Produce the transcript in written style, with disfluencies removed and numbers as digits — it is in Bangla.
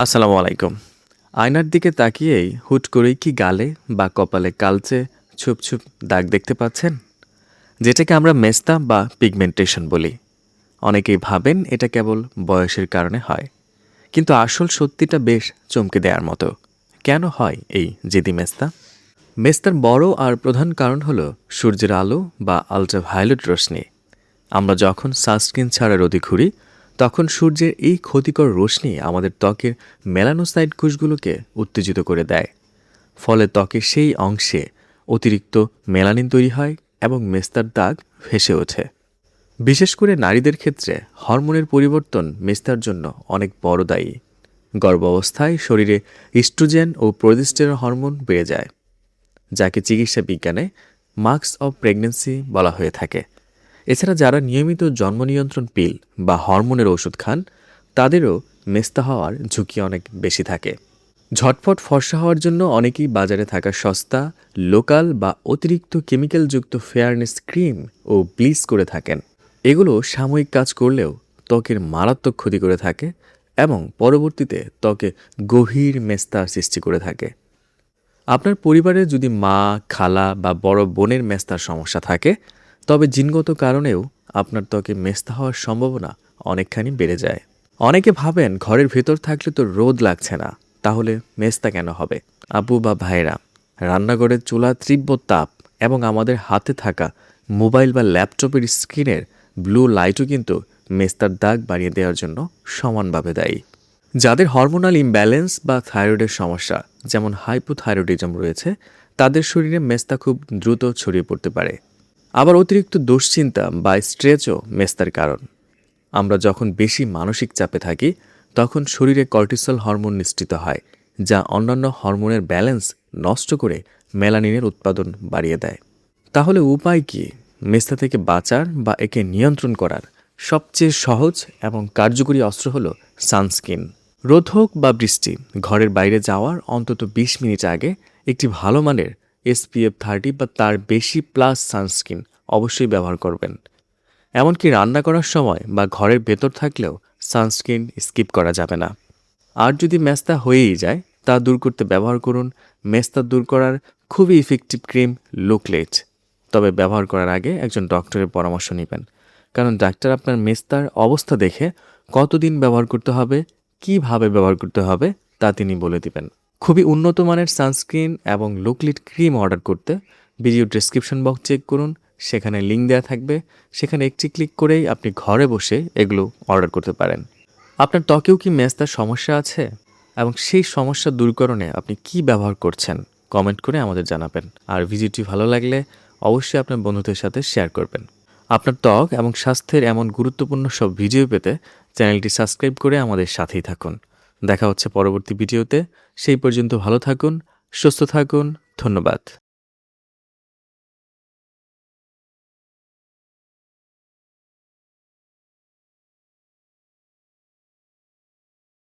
আসসালামু আলাইকুম। আয়নার দিকে তাকিয়েই হুট করেই কি গালে বা কপালে কালচে ছুপ ছুপ দাগ দেখতে পাচ্ছেন, যেটাকে আমরা মেস্তা বা পিগমেন্টেশন বলি। অনেকেই ভাবেন এটা কেবল বয়সের কারণে হয়, কিন্তু আসল সত্যিটা বেশ চমকে দেওয়ার মতো। কেন হয় এই জেদি মেস্তা? মেস্তার বড় আর প্রধান কারণ হলো সূর্যের আলো বা আলট্রাভায়োলেট রশ্মি। আমরা যখন সানস্ক্রিন ছাড়া রোদে ঘুরি, তখন সূর্যের এই ক্ষতিকর রশ্মি আমাদের ত্বকের মেলানোসাইট কোষগুলোকে উত্তেজিত করে দেয়। ফলে ত্বকের সেই অংশে অতিরিক্ত মেলানিন তৈরি হয় এবং মেস্তার দাগ ভেসে ওঠে। বিশেষ করে নারীদের ক্ষেত্রে হরমোনের পরিবর্তন মেস্তার জন্য অনেক বড় দায়ী। গর্ভাবস্থায় শরীরে ইস্ট্রোজেন ও প্রোজেস্টেরন হরমোন বেড়ে যায়, যাকে চিকিৎসা বিজ্ঞানে মার্কস অব প্রেগন্যান্সি বলা হয়ে থাকে। এছাড়া যারা নিয়মিত জন্ম নিয়ন্ত্রণ পিল বা হরমোনের ওষুধ খান, তাদেরও মেস্তা হওয়ার ঝুঁকি অনেক বেশি থাকে। ঝটফট ফর্সা হওয়ার জন্য অনেকেই বাজারে থাকা সস্তা, লোকাল বা অতিরিক্ত কেমিক্যালযুক্ত ফেয়ারনেস ক্রিম ও ব্লিচ করে থাকেন। এগুলো সাময়িক কাজ করলেও ত্বকের মারাত্মক ক্ষতি করে থাকে এবং পরবর্তীতে ত্বকে গভীর মেস্তার সৃষ্টি করে থাকে। আপনার পরিবারে যদি মা, খালা বা বড় বোনের মেস্তার সমস্যা থাকে, তবে জিনগত কারণেও আপনার ত্বকে মেস্তা হওয়ার সম্ভাবনা অনেকখানি বেড়ে যায়। অনেকে ভাবেন ঘরের ভেতর থাকলে তো রোদ লাগছে না, তাহলে মেস্তা কেন হবে? আপু বা ভাইরা, রান্নাঘরের চুলার তীব্র তাপ এবং আমাদের হাতে থাকা মোবাইল বা ল্যাপটপের স্ক্রিনের ব্লু লাইটও কিন্তু মেস্তার দাগ বাড়িয়ে দেওয়ার জন্য সমানভাবে দায়ী। যাদের হরমোনাল ইমব্যালেন্স বা থাইরয়েডের সমস্যা, যেমন হাইপোথাইরয়েডিজম রয়েছে, তাদের শরীরে মেস্তা খুব দ্রুত ছড়িয়ে পড়তে পারে। আবার অতিরিক্ত দুশ্চিন্তা বা স্ট্রেসও মেস্তার কারণ। আমরা যখন বেশি মানসিক চাপে থাকি, তখন শরীরে কর্টিসল হরমোন নিঃসৃত হয়, যা অন্যান্য হরমোনের ব্যালেন্স নষ্ট করে মেলানিনের উৎপাদন বাড়িয়ে দেয়। তাহলে উপায় কি? মেস্তা থেকে বাঁচার বা একে নিয়ন্ত্রণ করার সবচেয়ে সহজ এবং কার্যকরী অস্ত্র হলো সানস্ক্রিন। রোদ হোক বা বৃষ্টি, ঘরের বাইরে যাওয়ার অন্তত ২০ মিনিট আগে একটি ভালো মানের SPF 30 বা তার বেশি প্লাস সানস্ক্রিন অবশ্যই ব্যবহার করবেন। এমনকি রান্না করার সময় বা ঘরের ভেতর থাকলেও সানস্ক্রিন স্কিপ করা যাবে না। আর যদি মেস্তা হয়েই যায়, তা দূর করতে ব্যবহার করুন মেস্তা দূর করার খুবই ইফেক্টিভ ক্রিম লুকলেট। তবে ব্যবহার করার আগে একজন ডক্টরের পরামর্শ নেবেন, কারণ ডাক্তার আপনার মেস্তার অবস্থা দেখে কতদিন ব্যবহার করতে হবে, কিভাবে ব্যবহার করতে হবে তা তিনি বলে দিবেন। খুবই উন্নত মানের সানস্ক্রিন এবং লুকলিট ক্রিম অর্ডার করতে ভিডিও ডেসক্রিপশন বক্স চেক করুন, সেখানে লিঙ্ক দেওয়া থাকবে। সেখানে একটি ক্লিক করেই আপনি ঘরে বসে এগুলো অর্ডার করতে পারেন। আপনার ত্বকেও কি মেস্তার সমস্যা আছে, এবং সেই সমস্যা দূরকরণে আপনি কি ব্যবহার করছেন, কমেন্ট করে আমাদের জানাবেন। আর ভিডিওটি ভালো লাগলে অবশ্যই আপনার বন্ধুদের সাথে শেয়ার করবেন। আপনার ত্বক এবং স্বাস্থ্যের এমন গুরুত্বপূর্ণ সব ভিডিও পেতে চ্যানেলটি সাবস্ক্রাইব করে আমাদের সাথেই থাকুন। দেখা হচ্ছে পরবর্তী ভিডিওতে। সেই পর্যন্ত ভালো থাকুন, সুস্থ থাকুন। ধন্যবাদ।